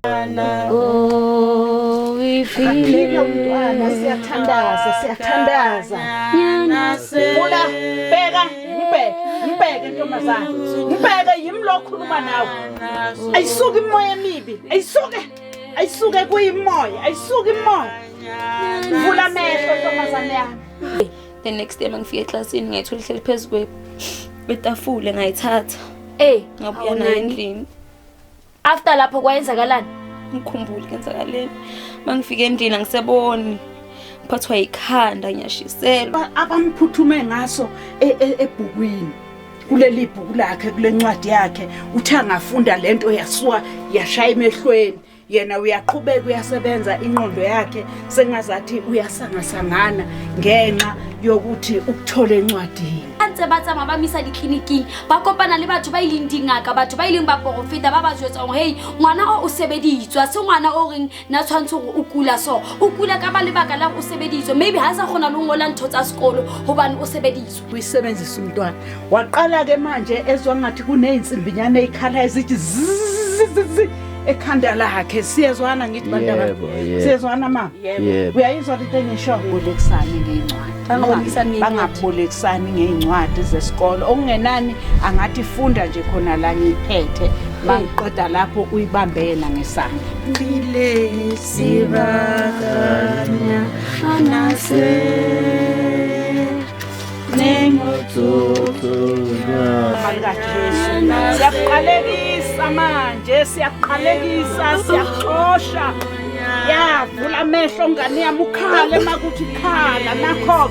Oh, we feel umntwana siyathandaza. Vula mbheke ntombazana. Mbheke yimlo okhuluma nawe. Ayisuke imoya emibi. Ayisuke kuyimoya. Ayisuke imoya. Vula amehlo ntombazana yami. The next day mangifika eklasini ngayithola ihleli phezu kwetafule ngayithatha. Ngabuya nayo endlini. After lapho kwayenzakalani? Ngikhumbule kenzakaleni. Mangifika endlini angiseboni. Ngiphathwa ikhanda ngiyashiselwa. Abamphuthume ngaso ebhukwini. Kuleli bhuku lakhe kule ncwadi yakhe uthi angafunda lento yasuka yashaya emehlweni. Yena uyaqhubeka uyasebenza ingqondo yakhe sengazathi uyasangasangana ngenxa yokuthi ukuthola encwadini. Antse batsa mabamisa dikliniking ba kopana le batho ba ileng dingaka batho ba ileng ba profeta ba ba jwetsa hey ngwana o sebeditswa se ngwana o reng na tshwantse go o kula so o kula ka ba lebaka la o sebeditswa maybe ha sa khona lo ngola ntho tsa sekolo hobane o sebeditswa uyisebenzisa umntwana waqala ke manje ezwa ngathi kuneyinsimbinyana ezikhala ezithi ekhanda lakhe siyezwana ngithi bantwana siyezwana mama uyayizwa into engisho bolekisana ngeincwadi bangabolekisani ngeincwadi zesikolo okungenani angathi funda nje khona la ngiphethe bangiqeda lapho uyibambela ngesandla ngile sibakanya anase siyaqalekisa manje siyaqalekisa siyaxosha yavula amehlo ngane yami ukhale makuthi khala nakho